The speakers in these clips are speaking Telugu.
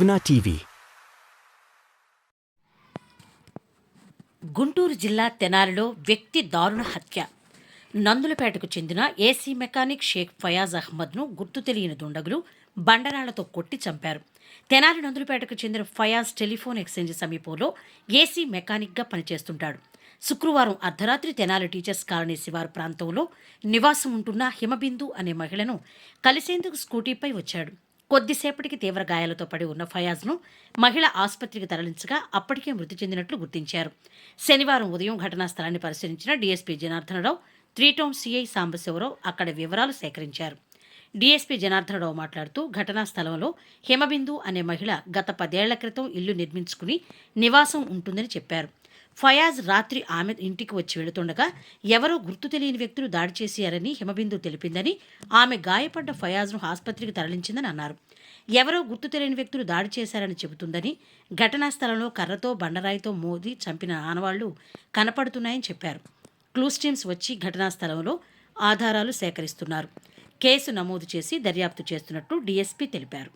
Bhavana TV. గుంటూరు జిల్లా తెనాలిలో వ్యక్తి దారుణ హత్య. నందులపేటకు చెందిన ఏసీ మెకానిక్ షేక్ ఫయాజ్ అహ్మద్ను గుర్తు తెలియని దుండగులు బండరాళ్లతో కొట్టి చంపారు. తెనాలి నందులపేటకు చెందిన ఫయాజ్ టెలిఫోన్ ఎక్స్చేంజ్ సమీపంలో ఏసీ మెకానిక్గా పనిచేస్తుంటాడు. శుక్రవారం అర్ధరాత్రి తెనాలి టీచర్స్ కాలనీ శివారు ప్రాంతంలో నివాసం ఉంటున్న హిమబిందు అనే మహిళను కలిసేందుకు స్కూటీపై వచ్చాడు. కొద్దిసేపటికి తీవ్ర గాయాలతో పడి ఉన్న ఫయాజ్ను మహిళ ఆసుపత్రికి తరలించగా అప్పటికే మృతి చెందినట్లు గుర్తించారు. శనివారం ఉదయం ఘటనా స్థలాన్ని పరిశీలించిన DSP Janardhana Rao, 3 town CI Sambasivarao అక్కడ వివరాలు సేకరించారు. డీఎస్పీ జనార్దనరావు మాట్లాడుతూ ఘటనా స్థలంలో హిమబిందు అనే మహిళ గత 10 ఏళ్ల క్రితం ఇల్లు నిర్మించుకుని నివాసం ఉంటుందని చెప్పారు. ఫయాజ్ రాత్రి ఆమె ఇంటికి వచ్చి వెళుతుండగా ఎవరో గుర్తు తెలియని వ్యక్తులు దాడి చేశారని హిమబిందు తెలిపిందని, ఆమె గాయపడ్డ ఫయాజ్ను ఆసుపత్రికి తరలించిందని అన్నారు. ఎవరో గుర్తు తెలియని వ్యక్తులు దాడి చేశారని చెబుతుందని, ఘటనా స్థలంలో కర్రతో బండరాయితో మోది చంపిన ఆనవాళ్లు కనపడుతున్నాయని చెప్పారు. క్లూస్ టీమ్స్ వచ్చి ఘటనా స్థలంలో ఆధారాలు సేకరిస్తున్నారు. కేసు నమోదు చేసి దర్యాప్తు చేస్తున్నట్టు డీఎస్పీ తెలిపారు.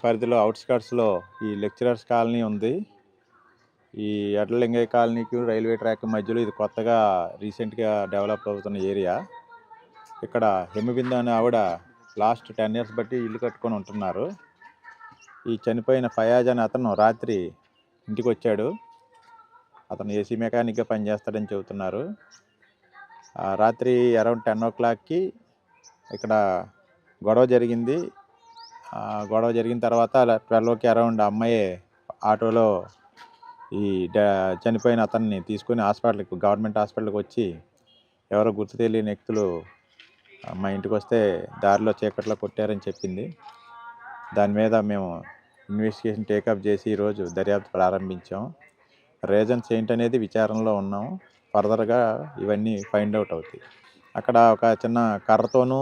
పరిధిలో అవుట్స్కట్స్లో ఈ లెక్చరర్స్ కాలనీ ఉంది. ఈ ఎడ్లలింగయ్య కాలనీకి రైల్వే ట్రాక్ మధ్యలో ఇది కొత్తగా రీసెంట్గా డెవలప్ అవుతున్న ఏరియా. ఇక్కడ హిమబిందు అనే ఆవిడ లాస్ట్ 10 years బట్టి ఇల్లు కట్టుకొని ఉంటున్నారు. ఈ చనిపోయిన ఫయాజ్ అనే అతను రాత్రి ఇంటికి వచ్చాడు. అతను ఏసీ మెకానిక్గా పనిచేస్తాడని చెబుతున్నారు. రాత్రి అరౌండ్ 10 o'clockకి ఇక్కడ గొడవ జరిగింది. గొడవ జరిగిన తర్వాత 12కి అరౌండ్ అమ్మాయి ఆటోలో ఈ చనిపోయిన అతన్ని తీసుకొని గవర్నమెంట్ హాస్పిటల్కి వచ్చి ఎవరో గుర్తు తెలియని వ్యక్తులు మా ఇంటికి వస్తే దారిలో చీకట్లో కొట్టారని చెప్పింది. దాని మీద మేము ఇన్వెస్టిగేషన్ టేకప్ చేసి ఈరోజు దర్యాప్తు ప్రారంభించాం. రీజన్స్ ఏంటనేది విచారణలో ఉన్నాం. ఫర్దర్గా ఇవన్నీ ఫైండ్ అవుట్ అవుతాయి. అక్కడ ఒక చిన్న కర్రతోనూ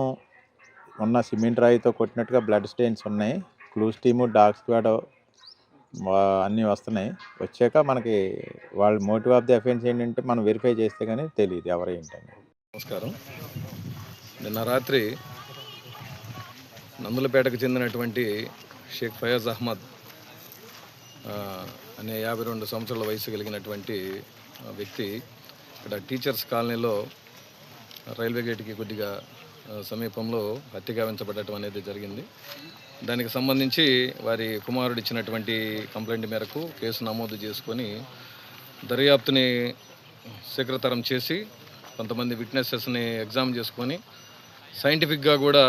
ఉన్న సిమెంట్ రాయితో కొట్టినట్టుగా బ్లడ్ స్టెయిన్స్ ఉన్నాయి. క్లూస్ టీము, డాగ్ స్క్వాడ్ అన్నీ వస్తున్నాయి. వచ్చాక మనకి వాళ్ళ మోటివ్ ఆఫ్ ది అఫెన్స్ ఏంటంటే మనం వెరిఫై చేస్తే కానీ తెలియదు ఎవరు ఏంటని. నమస్కారం. నిన్న రాత్రి నందులపేటకు చెందినటువంటి షేక్ ఫయాజ్ అహ్మద్ అనే 52 సంవత్సరాల వయసు కలిగినటువంటి వ్యక్తి ఇక్కడ టీచర్స్ కాలనీలో రైల్వే గేట్కి కొద్దిగా సమీపంలో హత్య గావించబడటం అనేది జరిగింది. దానికి సంబంధించి వారి కుమారుడు ఇచ్చినటువంటి కంప్లైంట్ మేరకు కేసు నమోదు చేసుకొని దర్యాప్తుని శీఘ్రతరం చేసి కొంతమంది విట్నెసెస్ని ఎగ్జామ్ చేసుకొని సైంటిఫిక్గా కూడా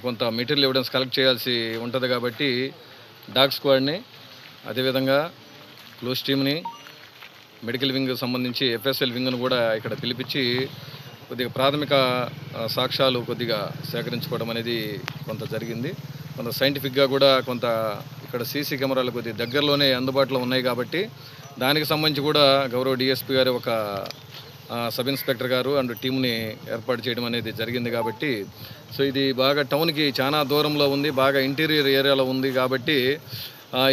కొంత మెటీరియల్ ఎవిడెన్స్ కలెక్ట్ చేయాల్సి ఉంటుంది కాబట్టి డాగ్ స్క్వాడ్ని, అదేవిధంగా క్లోజ్ టీమ్ని, మెడికల్ వింగ్ సంబంధించి ఎఫ్ఎస్ఎల్ వింగ్ను కూడా ఇక్కడ పిలిపించి కొద్దిగా ప్రాథమిక సాక్ష్యాలు కొద్దిగా సేకరించుకోవడం అనేది కొంత జరిగింది. కొంత సైంటిఫిక్గా కూడా కొంత ఇక్కడ సీసీ కెమెరాలు కొద్దిగా దగ్గరలోనే అందుబాటులో ఉన్నాయి కాబట్టి దానికి సంబంధించి కూడా గౌరవ డిఎస్పీ గారు ఒక సబ్ ఇన్స్పెక్టర్ గారు అండ్ టీంని ఏర్పాటు చేయడం అనేది జరిగింది కాబట్టి ఇది బాగా టౌన్కి చాలా దూరంలో ఉంది, బాగా ఇంటీరియర్ ఏరియాలో ఉంది కాబట్టి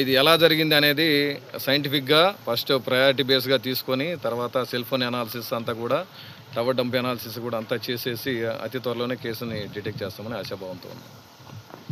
ఇది ఎలా జరిగింది అనేది సైంటిఫిక్గా ఫస్ట్ ప్రయారిటీ బేస్గా తీసుకొని తర్వాత సెల్ ఫోన్ అనాలిసిస్ అంతా కూడా టవర్ డంప్ అనాలిసిస్ కూడా అంతా చేసేసి అతి త్వరలోనే కేసుని డిటెక్ట్ చేస్తామని ఆశాభావంతో ఉంది.